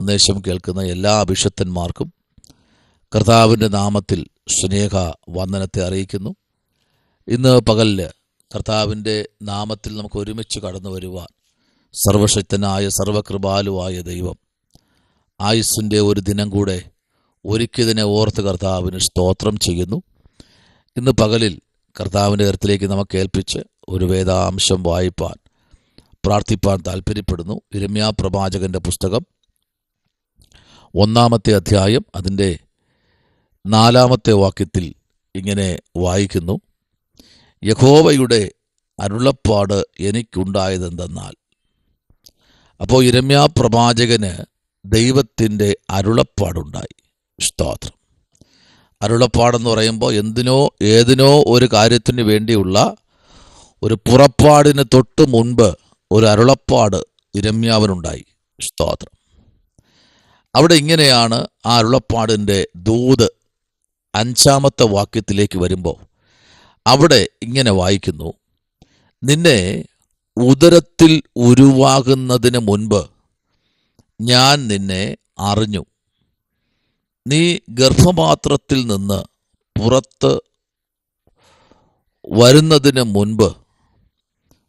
സന്ദേശം കേൾക്കുന്ന എല്ലാ അഭിഷക്തന്മാർക്കും കർത്താവിൻ്റെ നാമത്തിൽ സ്നേഹ വന്ദനത്തെ അറിയിക്കുന്നു. ഇന്ന് പകലിൽ കർത്താവിൻ്റെ നാമത്തിൽ നമുക്ക് ഒരുമിച്ച് കടന്നു വരുവാൻ സർവശക്തനായ സർവകൃപാലുവായ ദൈവം ആയുസ്സിൻ്റെ ഒരു ദിനം കൂടെ ഒരുക്കിയതിനെ ഓർത്ത് കർത്താവിന് സ്തോത്രം ചെയ്യുന്നു. ഇന്ന് പകലിൽ കർത്താവിൻ്റെ കരത്തിലേക്ക് നമുക്ക് ഏൽപ്പിച്ച് ഒരു വേദാംശം വായിപ്പാൻ പ്രാർത്ഥിപ്പാൻ താല്പര്യപ്പെടുന്നു. യിരെമ്യാ പ്രവാചകന്റെ പുസ്തകം 1-ാമത്തെ അധ്യായം അതിൻ്റെ 4-ാമത്തെ വാക്യത്തിൽ ഇങ്ങനെ വായിക്കുന്നു: യഹോവയുടെ അരുളപ്പാട് എനിക്കുണ്ടായതെന്തെന്നാൽ. അപ്പോൾ യിരെമ്യാ പ്രവാചകന് ദൈവത്തിൻ്റെ അരുളപ്പാടുണ്ടായി. സ്തോത്രം. അരുളപ്പാടെന്ന് പറയുമ്പോൾ ഏതിനോ ഒരു കാര്യത്തിന് വേണ്ടിയുള്ള ഒരു പുറപ്പാടിന് തൊട്ട് മുൻപ് ഒരു അരുളപ്പാട് യിരെമ്യാവിനുണ്ടായി. സ്തോത്രം. അവിടെ ഇങ്ങനെയാണ് ആ അരുളപ്പാടിൻ്റെ ദൂത് 5-ാമത്തെ വാക്യത്തിലേക്ക് വരുമ്പോൾ അവിടെ ഇങ്ങനെ വായിക്കുന്നു: നിന്നെ ഉദരത്തിൽ ഉരുവാകുന്നതിന് മുൻപ് ഞാൻ നിന്നെ അറിഞ്ഞു. നീ ഗർഭപാത്രത്തിൽ നിന്ന് പുറത്ത് വരുന്നതിന് മുൻപ്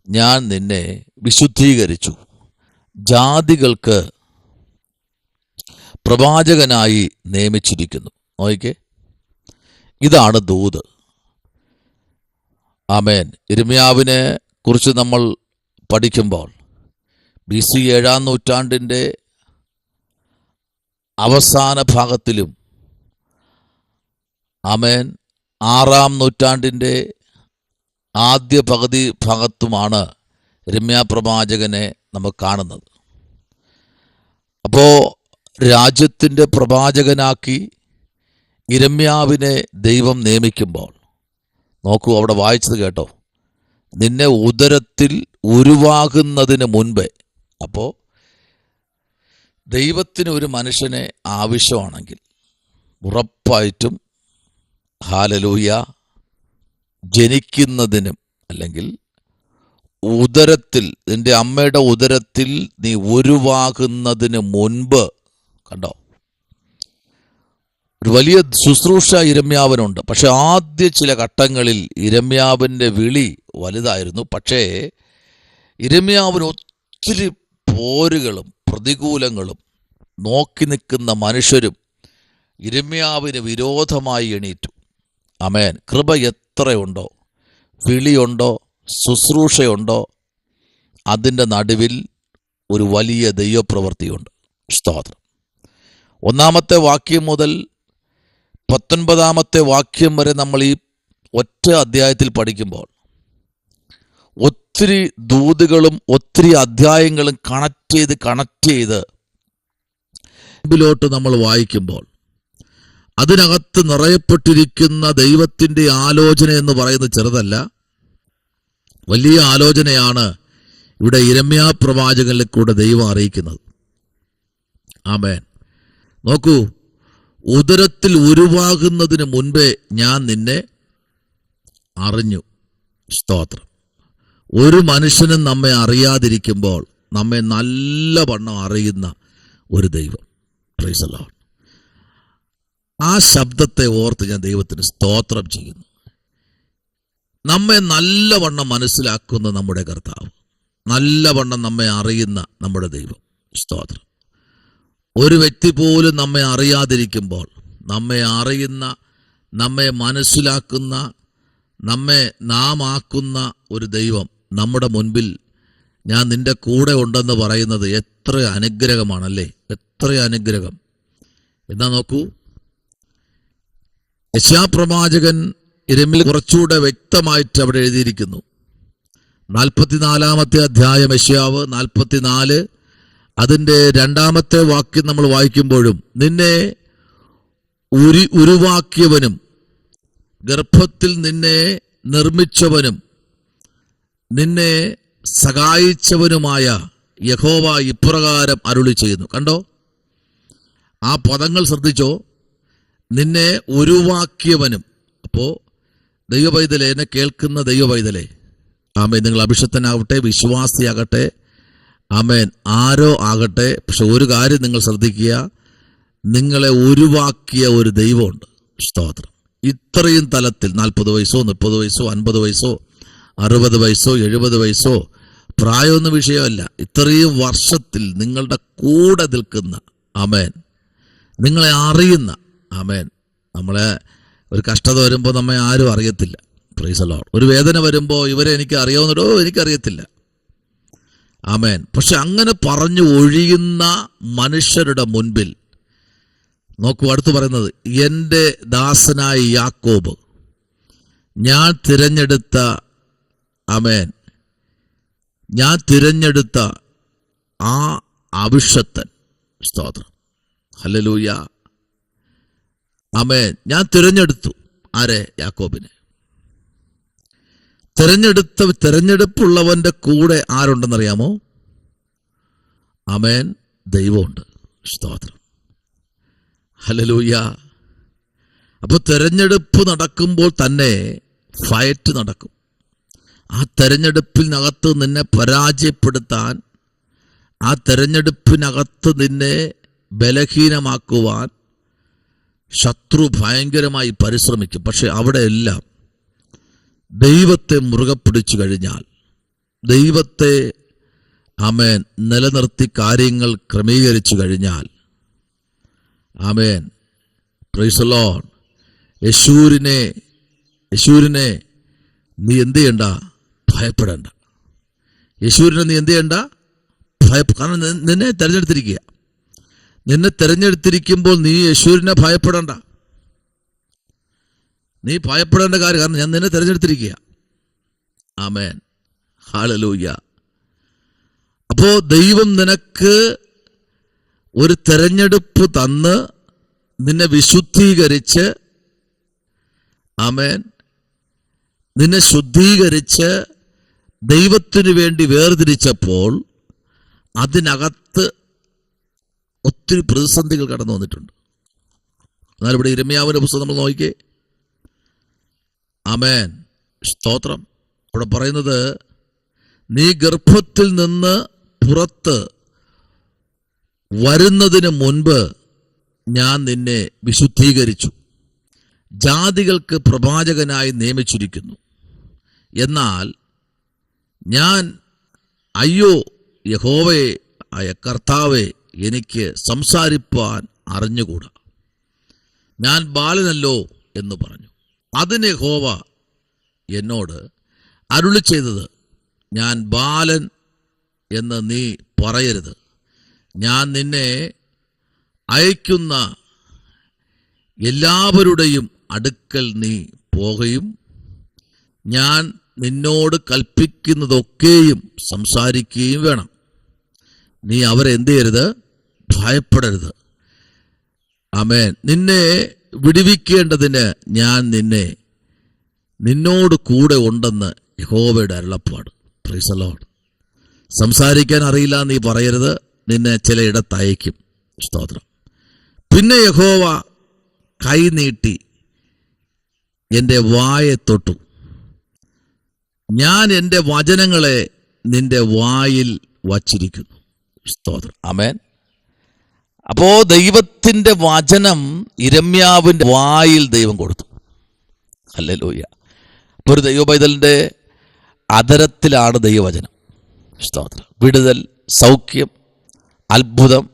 ഞാൻ നിന്നെ വിശുദ്ധീകരിച്ചു. ജാതികൾക്ക് പ്രവാചകനായി നിയമിച്ചിരിക്കുന്നു. നോക്കിക്കേ, ഇതാണ് ദൂത്. ആമേൻ. യിരെമ്യാവിനെ കുറിച്ച് നമ്മൾ പഠിക്കുമ്പോൾ BC 7-ാം നൂറ്റാണ്ടിൻ്റെ അവസാന ഭാഗത്തിലും ആമേൻ 6-ാം നൂറ്റാണ്ടിൻ്റെ ആദ്യ പകുതി ഭാഗത്തുമാണ് യിരെമ്യാ പ്രവാചകനെ നമുക്ക് കാണുന്നത്. അപ്പോൾ രാജ്യത്തിൻ്റെ പ്രവാചകനാക്കി യിരെമ്യാവിനെ ദൈവം നിയമിക്കുമ്പോൾ നോക്കൂ, അവിടെ വായിച്ചത് കേട്ടോ: നിന്നെ ഉദരത്തിൽ ഉരുവാകുന്നതിന് മുൻപേ. അപ്പോൾ ദൈവത്തിന് ഒരു മനുഷ്യനെ ആവശ്യമാണെങ്കിൽ ഉറപ്പായിട്ടും ഹല്ലേലൂയ ജനിക്കുന്നതിനും അല്ലെങ്കിൽ ഉദരത്തിൽ നിന്റെ അമ്മയുടെ ഉദരത്തിൽ നീ ഉരുവാകുന്നതിന് മുൻപ്, കണ്ടോ, ഒരു വലിയ ശുശ്രൂഷ യിരെമ്യാവിനുണ്ട്. പക്ഷെ ആദ്യ ചില ഘട്ടങ്ങളിൽ യിരെമ്യാവിൻ്റെ വിളി വലുതായിരുന്നു. പക്ഷേ യിരെമ്യാവിന് ഒത്തിരി പോരുകളും പ്രതികൂലങ്ങളും നോക്കി നിൽക്കുന്ന മനുഷ്യരും യിരെമ്യാവിന് വിരോധമായി എണീറ്റു. ആമേൻ. കൃപ എത്രയുണ്ടോ, വിളിയുണ്ടോ, ശുശ്രൂഷയുണ്ടോ, അതിൻ്റെ നടുവിൽ ഒരു വലിയ ദൈവപ്രവൃത്തിയുണ്ട്. സ്തോത്രം. 1-ാമത്തെ വാക്യം മുതൽ 19-ാമത്തെ വാക്യം വരെ നമ്മൾ ഈ ഒറ്റ അധ്യായത്തിൽ പഠിക്കുമ്പോൾ ഒത്തിരി ദൂതുകളും ഒത്തിരി അധ്യായങ്ങളും കണക്ട് ചെയ്ത് ബൈബിലോട്ട് നമ്മൾ വായിക്കുമ്പോൾ അതിനകത്ത് നിറയപ്പെട്ടിരിക്കുന്ന ദൈവത്തിൻ്റെ ആലോചന എന്ന് പറയുന്നത് ചെറുതല്ല, വലിയ ആലോചനയാണ് ഇവിടെ യിരെമ്യാ പ്രവാചകനിൽ കൂടെ ദൈവം അറിയിക്കുന്നത്. ആമേൻ. നോക്കൂ, ഉദരത്തിൽ ഉരുവാകുന്നതിന് മുൻപേ ഞാൻ നിന്നെ അറിഞ്ഞു. സ്തോത്രം. ഒരു മനുഷ്യനും നമ്മെ അറിയാതിരിക്കുമ്പോൾ നമ്മെ നല്ലവണ്ണം അറിയുന്ന ഒരു ദൈവം. Price the Lord. ആ ശബ്ദത്തെ ഓർത്ത് ഞാൻ ദൈവത്തിന് സ്തോത്രം ചെയ്യുന്നു. നമ്മെ നല്ലവണ്ണം മനസ്സിലാക്കുന്ന നമ്മുടെ കർത്താവ്, നല്ലവണ്ണം നമ്മെ അറിയുന്ന നമ്മുടെ ദൈവം. സ്തോത്രം. ഒരു വ്യക്തി പോലും നമ്മെ അറിയാതിരിക്കുമ്പോൾ നമ്മെ അറിയുന്ന, നമ്മെ മനസ്സിലാക്കുന്ന, നമ്മെ നാം ആക്കുന്ന ഒരു ദൈവം നമ്മുടെ മുൻപിൽ ഞാൻ നിന്റെ കൂടെ ഉണ്ടെന്ന് പറയുന്നത് എത്ര അനുഗ്രഹമാണല്ലേ, എത്ര അനുഗ്രഹം. എന്നാ നോക്കൂ, യെശയ്യാപ്രവാചകൻ യിരെമ്യാവിൽ കുറച്ചുകൂടെ വ്യക്തമായിട്ട് അവിടെ എഴുതിയിരിക്കുന്നു. 44-ാമത്തെ അധ്യായം യെശയ്യാവ് 44 അതിൻ്റെ 2-ാമത്തെ വാക്യം നമ്മൾ വായിക്കുമ്പോഴും നിന്നെ ഉരുവാക്കിയവനും ഗർഭത്തിൽ നിന്നെ നിർമ്മിച്ചവനും നിന്നെ സഹായിച്ചവനുമായ യഹോവ ഇപ്രകാരം അരുളി ചെയ്യുന്നു. കണ്ടോ, ആ പദങ്ങൾ ശ്രദ്ധിച്ചോ. നിന്നെ ഉരുവാക്കിയവനും. അപ്പോൾ ദൈവപൈതലെ, എന്നെ കേൾക്കുന്ന ദൈവപൈതലെ, ആമേൻ, നിങ്ങൾ അഭിഷക്തനാകട്ടെ, വിശ്വാസിയാകട്ടെ, ആമേൻ, ആരോ ആകട്ടെ. പക്ഷെ ഒരു കാര്യം നിങ്ങൾ ശ്രദ്ധിക്കുക, നിങ്ങളെ ഉരുവാക്കിയ ഒരു ദൈവമുണ്ട്. സ്തോത്രം. ഇത്രയും തലത്തിൽ 40 വയസ്സോ 30 വയസ്സോ 50 വയസ്സോ 60 വയസ്സോ 70 വയസ്സോ പ്രായമൊന്നും വിഷയമല്ല. ഇത്രയും വർഷത്തിൽ നിങ്ങളുടെ കൂടെ നിൽക്കുന്ന, ആമേൻ, നിങ്ങളെ അറിയുന്ന, ആമേൻ. നമ്മളെ ഒരു കഷ്ടത വരുമ്പോൾ നമ്മെ ആരും അറിയത്തില്ല. Price the Lord. ഒരു വേദന വരുമ്പോൾ ഇവരെ എനിക്ക് അറിയാവുന്നതോ എനിക്കറിയത്തില്ല. ആമേൻ. പക്ഷെ അങ്ങനെ പറഞ്ഞു ഒഴിയുന്ന മനുഷ്യരുടെ മുൻപിൽ നോക്കൂ, അടുത്ത് പറയുന്നത്, എൻ്റെ ദാസനായ യാക്കോബ്, ഞാൻ തിരഞ്ഞെടുത്ത, ആമേൻ, ഞാൻ തിരഞ്ഞെടുത്ത ആ അഭിഷക്തൻ. സ്തോത്രം. ഹല്ലേലൂയ. ആമേൻ. ഞാൻ തിരഞ്ഞെടുത്തു. ആരെ? യാക്കോബിനെ. തിരഞ്ഞെടുപ്പുള്ളവന്റെ കൂടെ ആരുണ്ടെന്നറിയാമോ? ആമേൻ, ദൈവമുണ്ട്. സ്തോത്രം. ഹല്ലേലൂയ. അപ്പൊ തിരഞ്ഞെടുപ്പ് നടക്കുമ്പോൾ തന്നെ ഫൈറ്റ് നടക്കും. ആ തെരഞ്ഞെടുപ്പിനകത്ത് നിന്നെ പരാജയപ്പെടുത്താൻ, ആ തെരഞ്ഞെടുപ്പിനകത്ത് നിന്നെ ബലഹീനമാക്കുവാൻ ശത്രു ഭയങ്കരമായി പരിശ്രമിക്കും. പക്ഷെ അവിടെയെല്ലാം ദൈവത്തെ മുറുകെ പിടിച്ചു കഴിഞ്ഞാൽ, ദൈവത്തെ, ആമേൻ, നിലനിർത്തി കാര്യങ്ങൾ ക്രമീകരിച്ചു കഴിഞ്ഞാൽ, ആമേൻ, പ്രൈസ് ദി ലോർഡ്, യേശുവിനെ നീ എന്ത് ചെയ്യണ്ട? ഭയപ്പെടേണ്ട. യേശുവിനെ നീ എന്ത് ചെയ്യണ്ട? കാരണം നിന്നെ തിരഞ്ഞെടുത്തിരിക്കുക. നിന്നെ തിരഞ്ഞെടുത്തിരിക്കുമ്പോൾ നീ യേശുവിനെ ഭയപ്പെടേണ്ട. നീ ഭയപ്പെടേണ്ട കാര്യം, കാരണം ഞാൻ നിന്നെ തിരഞ്ഞെടുത്തിരിക്കുക. ആമേൻ. ഹല്ലേലൂയ. അപ്പോ ദൈവം നിനക്ക് ഒരു തെരഞ്ഞെടുപ്പ് തന്ന് നിന്നെ വിശുദ്ധീകരിച്ച്, ആമേൻ, നിന്നെ ശുദ്ധീകരിച്ച് ദൈവത്തിനു വേണ്ടി വേർതിരിച്ചപ്പോൾ അതിനകത്ത് ഒത്തിരി പ്രതിസന്ധികൾ കടന്നു വന്നിട്ടുണ്ട്. എന്നാൽ ഇവിടെ യിരെമ്യാവിന്റെ പുസ്തകം നമ്മൾ നോക്കിക്കേ. ആമേൻ. സ്തോത്രം. അവിടെ പറയുന്നത്, നീ ഗർഭത്തിൽ നിന്ന് പുറത്ത് വരുന്നതിന് മുൻപ് ഞാൻ നിന്നെ വിശുദ്ധീകരിച്ചു, ജാതികൾക്ക് പ്രവാചകനായി നിയമിച്ചിരിക്കുന്നു. എന്നാൽ ഞാൻ, അയ്യോ യഹോവേ, ആയ കർത്താവേ, എനിക്ക് സംസാരിപ്പാൻ അറിഞ്ഞുകൂടാ, ഞാൻ ബാലനല്ലോ എന്ന് പറഞ്ഞു. അതിന് യഹോവ എന്നോട് അരുളി ചെയ്തത്, ഞാൻ ബാലൻ എന്ന് നീ പറയരുത്. ഞാൻ നിന്നെ അയക്കുന്ന എല്ലാവരുടെയും അടുക്കൽ നീ പോകുകയും ഞാൻ നിന്നോട് കൽപ്പിക്കുന്നതൊക്കെയും സംസാരിക്കുകയും വേണം. നീ അവരെ എന്ത് ചെയ്യരുത്? ഭയപ്പെടരുത്. ആമേൻ. നിന്നെ വിടുവിക്കേണ്ടതിന് ഞാൻ നിന്നോട് കൂടെ ഉണ്ടെന്ന് യഹോവയുടെ അരുളപ്പാട്. Price the Lord. സംസാരിക്കാൻ അറിയില്ല നീ പറയരുത്, നിന്നെ ചിലയിടത്ത് അയക്കും. സ്തോത്രം. പിന്നെ യഹോവ കൈ നീട്ടി എൻ്റെ വായെ തൊട്ടു, ഞാൻ എൻ്റെ വചനങ്ങളെ നിന്റെ വായിൽ വച്ചിരിക്കുന്നു. സ്തോത്രം. ആമേൻ. അപ്പോ ദൈവത്തിന്റെ വചനം യിരെമ്യാവിന്റെ വായിൽ ദൈവം കൊടുത്തു. ഹല്ലേലൂയ. അപ്പോൾ ഒരു ദൈവപൈതലിന്റെ അധരത്തിലാണ് ദൈവവചനം. സ്തോത്രം. വിടുതൽ, സൗഖ്യം, അത്ഭുതം,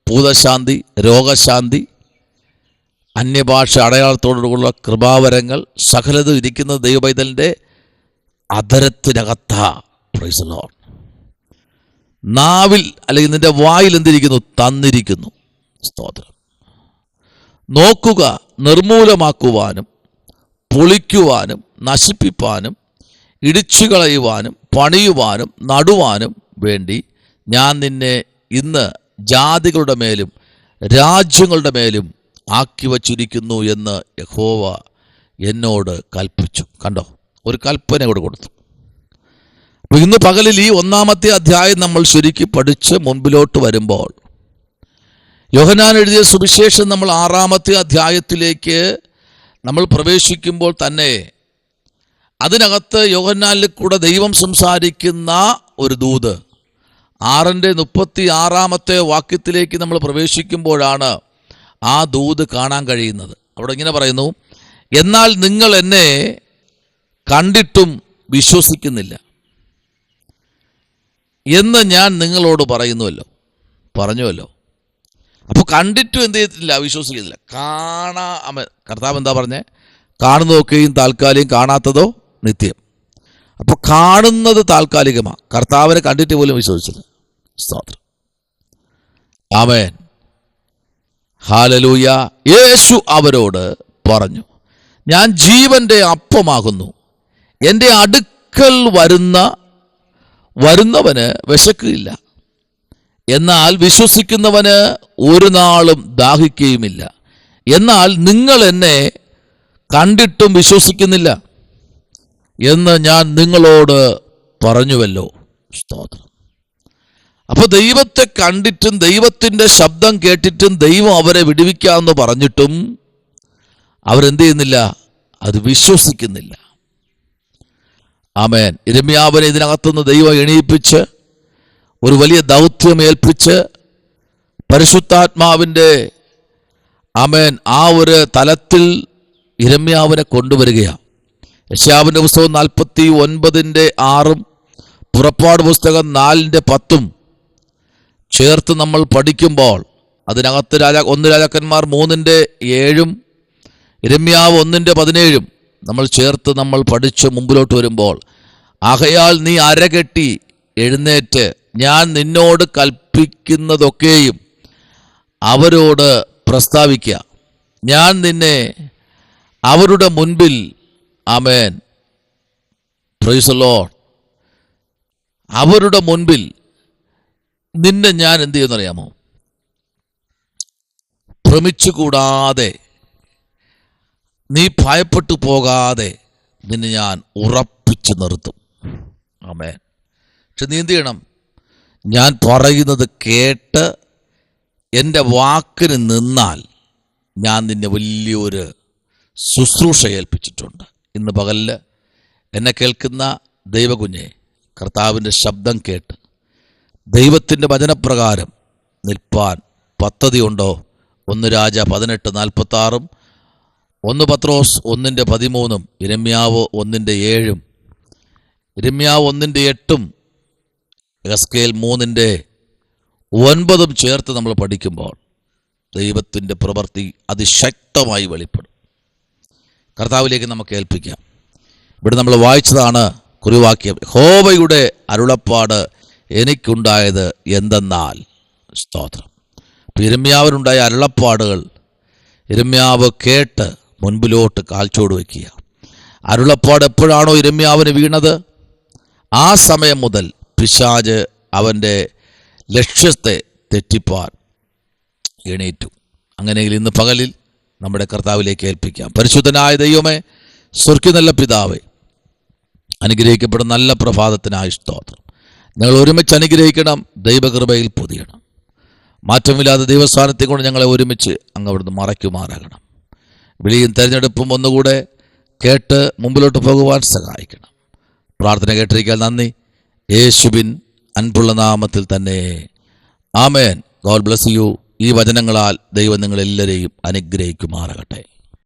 ഭൂതശാന്തി, രോഗശാന്തി, അന്യഭാഷ അടയാളത്തോടുള്ള കൃപാവരങ്ങൾ, സകലതും ഇരിക്കുന്ന ദൈവപൈതലിന്റെ അധരത്തിനകത്താ. Praise the Lord. നാവിൽ, അല്ലെങ്കിൽ നിന്റെ വായിൽ എന്തിരിക്കുന്നു? തന്നിരിക്കുന്നു. സ്തോത്രം. നോക്കുക, നിർമൂലമാക്കുവാനും പൊളിക്കുവാനും നശിപ്പിപ്പാനും ഇടിച്ചു കളയുവാനും പണിയുവാനും നടുവാനും വേണ്ടി ഞാൻ നിന്നെ ഇന്ന് ജാതികളുടെ മേലും രാജ്യങ്ങളുടെ മേലും ആക്കി വച്ചിരിക്കുന്നു എന്ന് യഹോവ എന്നോട് കൽപ്പിച്ചു. കണ്ടോ, ഒരു കൽപ്പന കൂടെ കൊടുത്തു. അപ്പോൾ ഇന്ന് പകലിൽ ഈ 1-ാമത്തെ അധ്യായം നമ്മൾ ശരിക്കും പഠിച്ച് മുൻപിലോട്ട് വരുമ്പോൾ, യോഹന്നാൻ എഴുതിയ സുവിശേഷം നമ്മൾ 6-ാമത്തെ അധ്യായത്തിലേക്ക് നമ്മൾ പ്രവേശിക്കുമ്പോൾ തന്നെ അതിനകത്ത് യോഹന്നാനിൽ കൂടെ ദൈവം സംസാരിക്കുന്ന ഒരു ദൂത്, വാക്യത്തിലേക്ക് നമ്മൾ പ്രവേശിക്കുമ്പോഴാണ് ആ ദൂത് കാണാൻ കഴിയുന്നത്. അവിടെ ഇങ്ങനെ പറയുന്നു, എന്നാൽ നിങ്ങൾ എന്നെ കണ്ടിട്ടും വിശ്വസിക്കുന്നില്ല എന്ന് ഞാൻ നിങ്ങളോട് പറഞ്ഞുവല്ലോ. അപ്പോൾ കണ്ടിട്ടും എന്ത് ചെയ്തിട്ടില്ല? വിശ്വസിക്കുന്നില്ല. കർത്താവ് എന്താ പറഞ്ഞേ? കാണുന്നതൊക്കെയും താൽക്കാലികം, കാണാത്തതോ നിത്യം. അപ്പോൾ കാണുന്നത് താൽക്കാലികമാണ്. കർത്താവിനെ കണ്ടിട്ട് പോലും വിശ്വസിച്ചില്ല. സ്തോത്രം. ആമേൻ. ഹല്ലേലൂയ. യേശു അവരോട് പറഞ്ഞു, ഞാൻ ജീവന്റെ അപ്പമാകുന്നു. എൻ്റെ അടുക്കൽ വരുന്നവന് വിശക്കുകയില്ല, എന്നാൽ വിശ്വസിക്കുന്നവന് ഒരു നാളും ദാഹിക്കുകയുമില്ല. എന്നാൽ നിങ്ങൾ എന്നെ കണ്ടിട്ടും വിശ്വസിക്കുന്നില്ല എന്ന് ഞാൻ നിങ്ങളോട് പറഞ്ഞുവല്ലോ. സ്തോത്രം. അപ്പോൾ ദൈവത്തെ കണ്ടിട്ടും ദൈവത്തിൻ്റെ ശബ്ദം കേട്ടിട്ടും ദൈവം അവരെ വിടുവിക്കാമെന്ന് പറഞ്ഞിട്ടും അവരെന്ത് ചെയ്യുന്നില്ല? അത് വിശ്വസിക്കുന്നില്ല. ആമേൻ. യിരെമ്യാവിനെ ഇതിനകത്തുനിന്ന് ദൈവം എണീപ്പിച്ച് ഒരു വലിയ ദൗത്യം ഏൽപ്പിച്ച് പരിശുദ്ധാത്മാവിൻ്റെ ആമേൻ ആ ഒരു തലത്തിൽ യിരെമ്യാവിനെ കൊണ്ടുവരികയാണ്. യെശയ്യാവിൻ്റെ പുസ്തകം 49:6 പുറപ്പാട് പുസ്തകം 4:10 ചേർത്ത് നമ്മൾ പഠിക്കുമ്പോൾ അതിനകത്ത് 1 രാജാക്കന്മാർ 3:7 യിരെമ്യാവ് 1:17 നമ്മൾ ചേർത്ത് നമ്മൾ പഠിച്ച് മുമ്പിലോട്ട് വരുമ്പോൾ, ആകയാൽ നീ അരകെട്ടി എഴുന്നേറ്റ് ഞാൻ നിന്നോട് കൽപ്പിക്കുന്നതൊക്കെയും അവരോട് പ്രസ്താവിക്കുക. ഞാൻ നിന്നെ അവരുടെ മുൻപിൽ, ആമേൻ, പ്രൈസ് ദി ലോർഡ്, അവരുടെ മുൻപിൽ നിന്നെ ഞാൻ എന്ത് ചെയ്യുന്നറിയാമോ? ഭ്രമിച്ചുകൂടാതെ, നീ ഭയപ്പെട്ടു പോകാതെ നിന്നെ ഞാൻ ഉറപ്പിച്ചു നിർത്തും. ആമേൻ. പക്ഷെ നീ എന്ത് ചെയ്യണം? ഞാൻ പറയുന്നത് കേട്ട് എൻ്റെ വാക്കിന് നിന്നാൽ ഞാൻ നിന്നെ വലിയൊരു ശുശ്രൂഷ ഏൽപ്പിച്ചിട്ടുണ്ട്. ഇന്ന് പകലിൽ എന്നെ കേൾക്കുന്ന ദൈവകുഞ്ഞെ, കർത്താവിൻ്റെ ശബ്ദം കേട്ട് ദൈവത്തിൻ്റെ വചനപ്രകാരം നിൽപ്പാൻ പദ്ധതിയുണ്ടോ? 1 രാജ 18:46, 1 പത്രോസ് 1:13, യിരെമ്യാവ് 1:7, യിരെമ്യാവ് 1:8, എസ്കേൽ 3:9 ചേർത്ത് നമ്മൾ പഠിക്കുമ്പോൾ ദൈവത്തിൻ്റെ പ്രവൃത്തി അതിശക്തമായി വെളിപ്പെടും. കർത്താവിലേക്ക് നമുക്ക് ഏൽപ്പിക്കാം. ഇവിടെ നമ്മൾ വായിച്ചതാണ് കുറിവാക്യം. യഹോവയുടെ അരുളപ്പാട് എനിക്കുണ്ടായത് എന്തെന്നാൽ. സ്തോത്രം. യിരെമ്യാവിനുണ്ടായ അരുളപ്പാടുകൾ യിരെമ്യാവ് കേട്ട് മുൻപിലോട്ട് കാൽച്ചോട് വയ്ക്കുക. അരുളപ്പാട് എപ്പോഴാണോ യിരെമ്യാവിന് വീണത്, ആ സമയം മുതൽ പിശാച് അവൻ്റെ ലക്ഷ്യത്തെ തെറ്റിപ്പാൻ എണീറ്റു. അങ്ങനെയെങ്കിൽ ഇന്ന് പകലിൽ നമ്മുടെ കർത്താവിലേക്ക് ഏൽപ്പിക്കാം. പരിശുദ്ധനായ ദൈവമേ, സ്വർഗ്ഗീയ പിതാവേ, അനുഗ്രഹിക്കപ്പെടുന്ന നല്ല പ്രഭാതത്തിനായി സ്തോത്രം. ഞങ്ങൾ ഒരുമിച്ച് അനുഗ്രഹിക്കണം, ദൈവകൃപയിൽ പൊതിയണം. മാറ്റമില്ലാതെ ദൈവസ്ഥാനത്തെ കൊണ്ട് ഞങ്ങളെ ഒരുമിച്ച് അങ്ങ് അവിടുന്ന് മറയ്ക്കുമാറാകണം. വിളിയും തിരഞ്ഞെടുപ്പും ഒന്നുകൂടെ കേട്ട് മുമ്പിലോട്ട് പോകുവാൻ സഹായിക്കണം. പ്രാർത്ഥന കേട്ടിരിക്കാൻ നന്ദി. യേശുവിൻ അൻപുള്ള നാമത്തിൽ തന്നെ ആമേൻ. God bless you. ഈ വചനങ്ങളാൽ ദൈവം നിങ്ങളെല്ലാവരെയും അനുഗ്രഹിക്കുമാറാകട്ടെ.